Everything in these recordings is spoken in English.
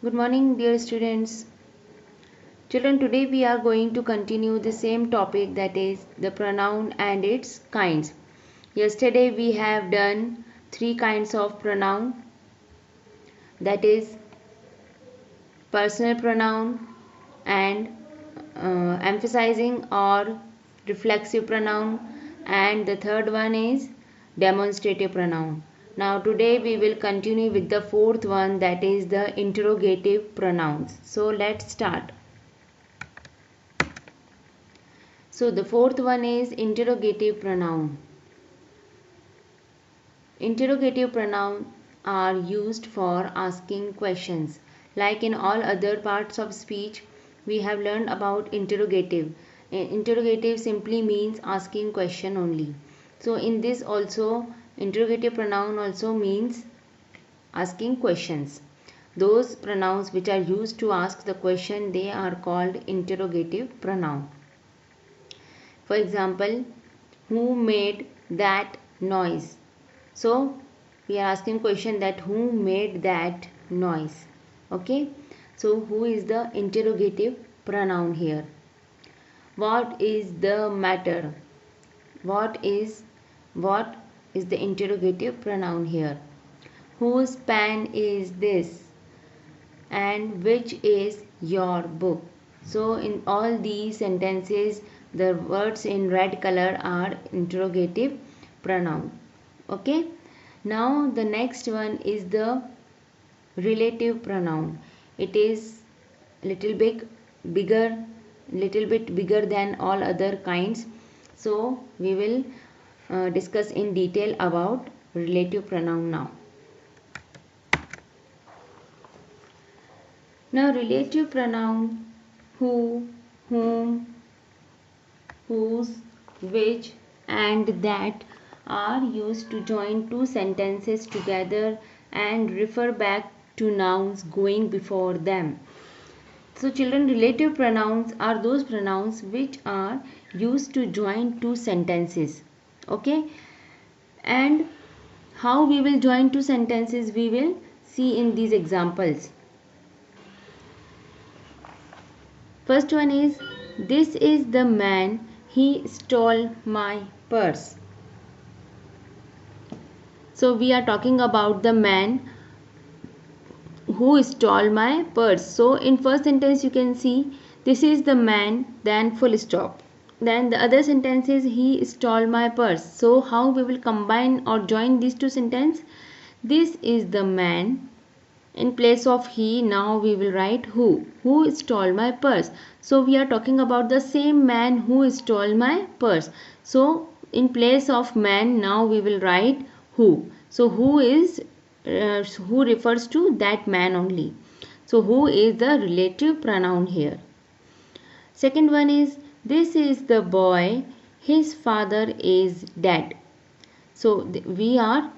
Good morning, dear students. Children, today we are going to continue the same topic, that is the pronoun and its kinds. Yesterday we have done three kinds of pronoun, that is personal pronoun and emphasizing or reflexive pronoun, and the third one is demonstrative pronoun. Now today we will continue with the fourth one, that is the interrogative pronouns. So let's start. So the fourth one is interrogative pronoun. Interrogative pronouns are used for asking questions. Like in all other parts of speech, we have learned about interrogative. Interrogative simply means asking question only. So in this also, interrogative pronoun also means asking questions. Those pronouns which are used to ask the question, they are called interrogative pronoun. For example, who made that noise? So we are asking question that who made that noise? Okay. So who is the interrogative pronoun here? What is the matter? What is the interrogative pronoun here? Whose pen is this? And which is your book? So in all these sentences, the words in red color are interrogative pronoun. Okay. Now the next one is the relative pronoun. It is little bit bigger than all other kinds. So we will discuss in detail about relative pronoun now. Now relative pronoun who, whom, whose, which and that are used to join two sentences together and refer back to nouns going before them. So children, relative pronouns are those pronouns which are used to join two sentences. Okay? And how we will join two sentences, we will see in these examples. First one is, this is the man, he stole my purse. So we are talking about the man who stole my purse. So in first sentence you can see, this is the man, then full stop. Then the other sentence is, he stole my purse. So how we will combine or join these two sentences? This is the man. In place of he, now we will write who stole my purse. So we are talking about the same man who stole my purse. So in place of man, now we will write who. So who is who refers to that man only. So who is the relative pronoun here. Second one is, this is the boy, his father is dead. So we are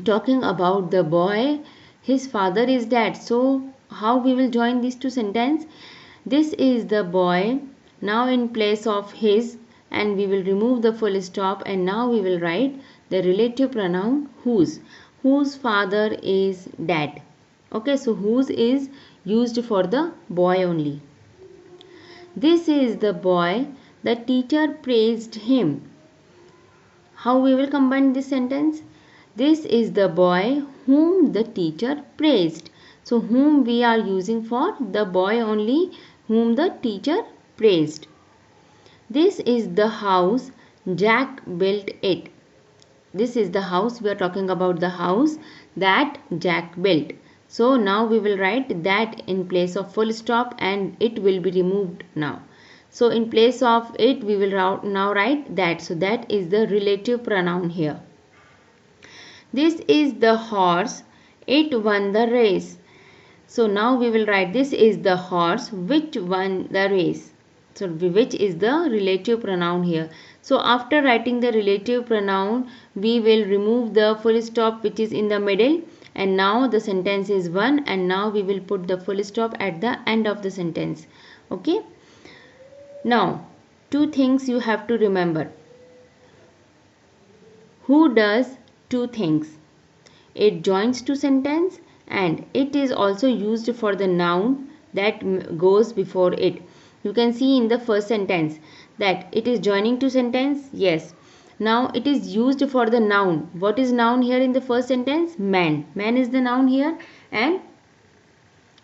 talking about the boy, his father is dead. So how we will join these two sentences? This is the boy, now in place of his, and we will remove the full stop, and now we will write the relative pronoun whose father is dead. Okay, so whose is used for the boy only. This is the boy, the teacher praised him. How we will combine this sentence? This is the boy whom the teacher praised. So whom we are using for the boy only whom the teacher praised. This is the house, Jack built it. This is the house, we are talking about the house that Jack built. So now we will write that in place of full stop, and it will be removed now. So in place of it, we will now write that. So that is the relative pronoun here. This is the horse, it won the race. So now we will write, this is the horse which won the race. So which is the relative pronoun here. So after writing the relative pronoun, we will remove the full stop which is in the middle, and now the sentence is one, and now we will put the full stop at the end of the sentence. Okay. Now two things you have to remember. Who does two things? It joins two sentences and it is also used for the noun that goes before it. You can see in the first sentence that it is joining to sentence. Yes. Now it is used for the noun. What is noun here in the first sentence? Man. Man is the noun here, and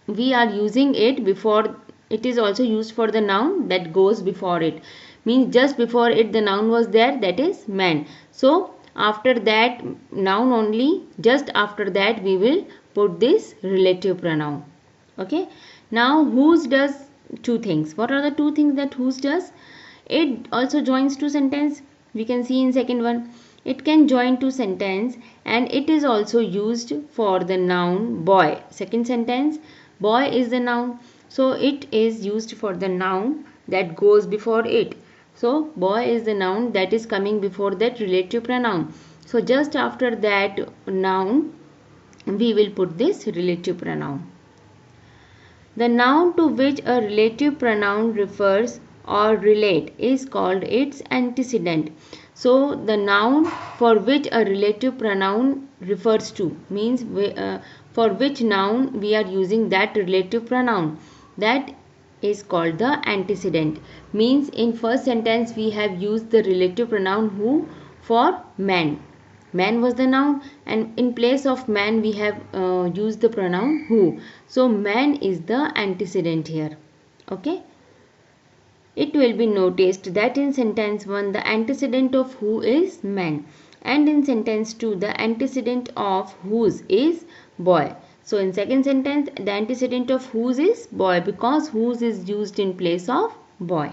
we are using it before. It is also used for the noun that goes before it. Means just before it the noun was there, that is man. So after that noun only, just after that we will put this relative pronoun. Okay. Now whose does two things. What are the two things that whose does? It also joins to sentence. We can see in second one. It can join to sentence, and it is also used for the noun boy. Second sentence, boy is the noun. So it is used for the noun that goes before it. So boy is the noun that is coming before that relative pronoun. So just after that noun we will put this relative pronoun. The noun to which a relative pronoun refers or relate is called its antecedent. So the noun for which a relative pronoun refers to means for which noun we are using that relative pronoun, that is called the antecedent. Means in first sentence we have used the relative pronoun who for man. Man was the noun, and in place of man we have used the pronoun who. So man is the antecedent here. Okay. It will be noticed that in sentence 1 the antecedent of who is man, and in sentence 2 the antecedent of whose is boy. So in second sentence the antecedent of whose is boy, because whose is used in place of boy.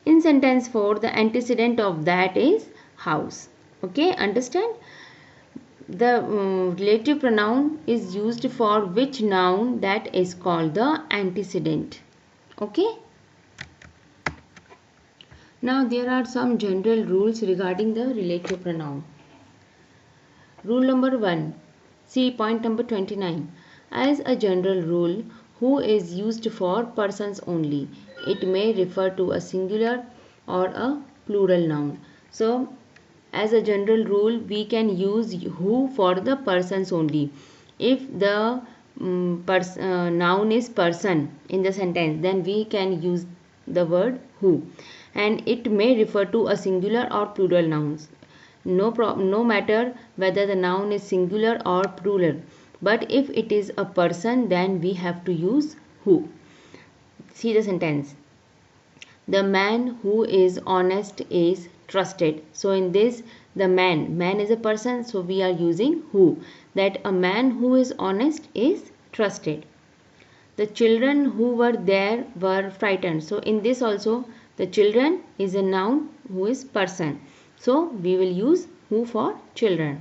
In sentence 4 the antecedent of that is house. Okay, understand? The relative pronoun is used for which noun, that is called the antecedent. Okay. Now there are some general rules regarding the relative pronoun. Rule number 1. See point number 29. As a general rule, who is used for persons only. It may refer to a singular or a plural noun. So as a general rule we can use who for the persons only. If the noun is person in the sentence, then we can use the word who, and it may refer to a singular or plural nouns. No matter whether the noun is singular or plural, but if it is a person then we have to use who. See the sentence. The man who is honest is trusted. So in this the man is a person, so we are using who, that a man who is honest is trusted. The children who were there were frightened. So in this also the children is a noun who is person, so we will use who for children.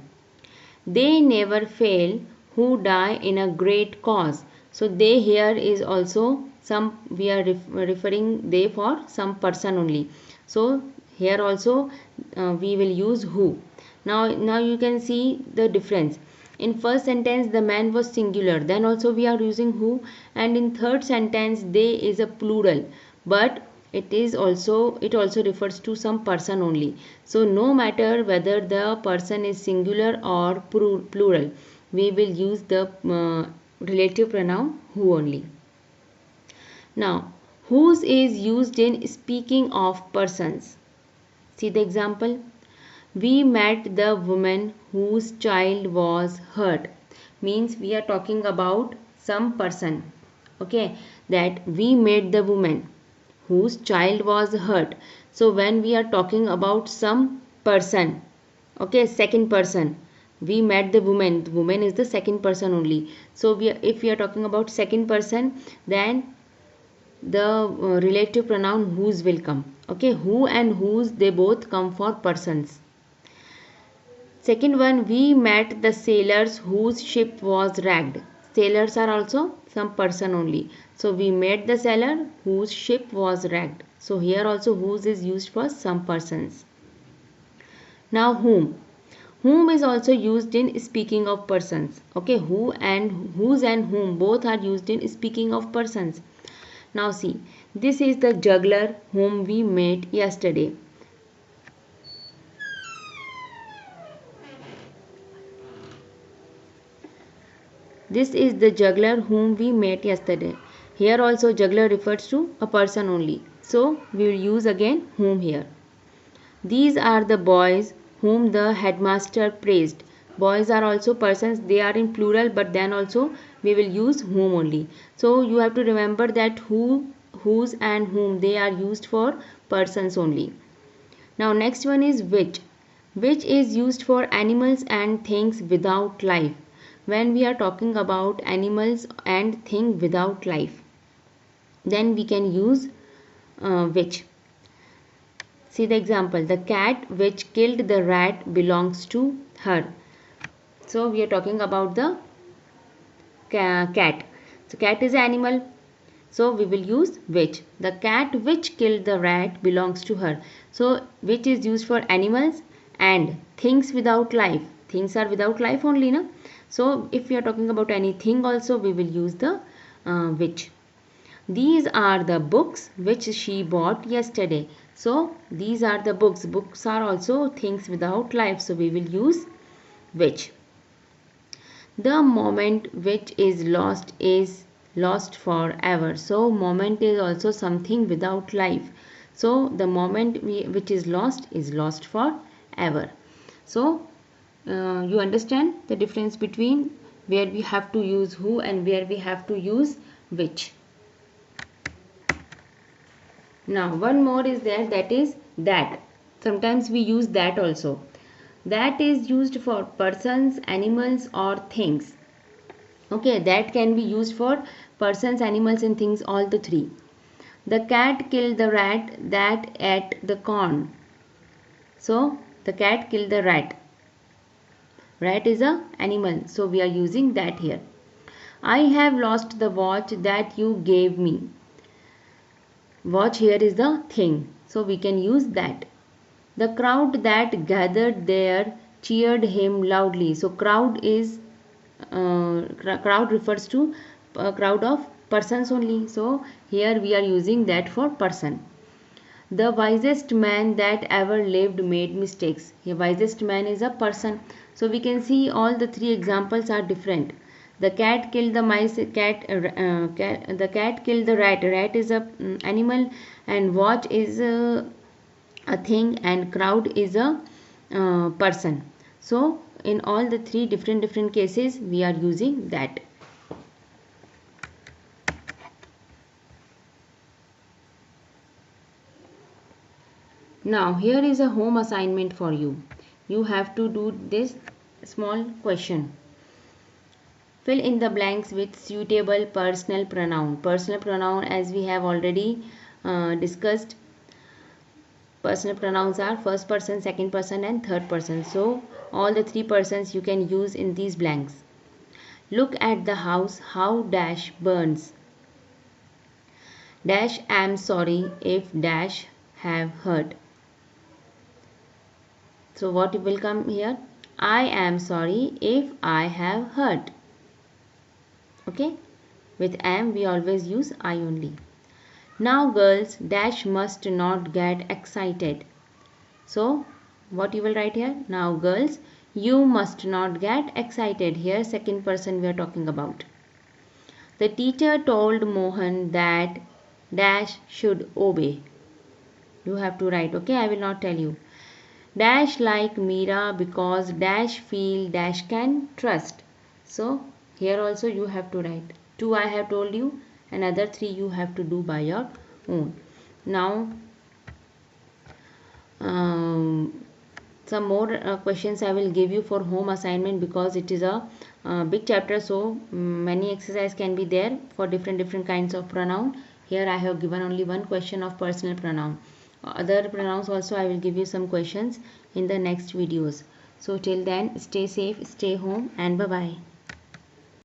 They never fail who die in a great cause. So they here is also some, we are referring they for some person only. So here also we will use who. Now you can see the difference. In first sentence the man was singular, then also we are using who, and in third sentence they is a plural, but it also refers to some person only. So no matter whether the person is singular or plural, we will use the relative pronoun who only. Now whose is used in speaking of persons. See the example. We met the woman whose child was hurt. Means we are talking about some person. Okay, that we met the woman whose child was hurt. So when we are talking about some person, okay, second person, we met the woman is the second person only. So if we are talking about second person, then the relative pronoun whose will come. Okay, who and whose, they both come for persons. Second one, we met the sailors whose ship was wrecked. Sailors are also some person only. So we met the sailor whose ship was wrecked. So here also whose is used for some persons. Now whom. Whom is also used in speaking of persons. Okay, who and whose and whom both are used in speaking of persons. Now see, this is the juggler whom we met yesterday. This is the juggler whom we met yesterday. Here also juggler refers to a person only. So we will use again whom here. These are the boys whom the headmaster praised. Boys are also persons. They are in plural, but then also we will use whom only. So you have to remember that who, whose and whom, they are used for persons only. Now next one is which. Which is used for animals and things without life. When we are talking about animals and things without life, then we can use which. See the example. The cat which killed the rat belongs to her. So we are talking about the cat. So cat is an animal. So we will use which. The cat which killed the rat belongs to her. So which is used for animals and things without life. Things are without life only, na? So if we are talking about anything also, we will use the which. These are the books which she bought yesterday. So these are the books. Books are also things without life. So we will use which. The moment which is lost forever. So moment is also something without life. So the moment which is lost forever. So you understand the difference between where we have to use who and where we have to use which. Now one more is there, that is that. Sometimes we use that also. That is used for persons, animals or things. Okay, that can be used for persons, animals and things, all the three. The cat killed the rat that ate the corn. So the cat killed the rat. Rat is a animal, so we are using that here. I have lost the watch that you gave me. Watch here is the thing, so we can use that. The crowd that gathered there cheered him loudly. So crowd is crowd refers to a crowd of persons only. So here we are using that for person. The wisest man that ever lived made mistakes. Here wisest man is a person. So we can see all the three examples are different. The cat killed the mice. The cat killed the rat. Rat is a animal, and watch is a thing, and crowd is a person. So in all the three different cases we are using that. Now here is a home assignment for you. You have to do this small question. Fill in the blanks with suitable personal pronoun. Personal pronoun, as we have already discussed, personal pronouns are first person, second person and third person. So all the three persons you can use in these blanks. Look at the house, how dash burns. Dash am sorry if dash have hurt. So what will come here? I am sorry if I have hurt. Okay, with am we always use I only. Now girls, dash must not get excited. So what you will write here? Now girls, you must not get excited. Here second person we are talking about. The teacher told Mohan that dash should obey. You have to write, okay, I will not tell you. Dash like Meera because dash feel dash can trust. So here also you have to write. 2 I have told you, another 3 you have to do by your own. Now some more questions I will give you for home assignment, because it is a big chapter, so many exercise can be there for different kinds of pronoun. Here I have given only one question of personal pronoun. Other pronouns also I will give you some questions in the next videos. So till then, stay safe, stay home, and bye bye.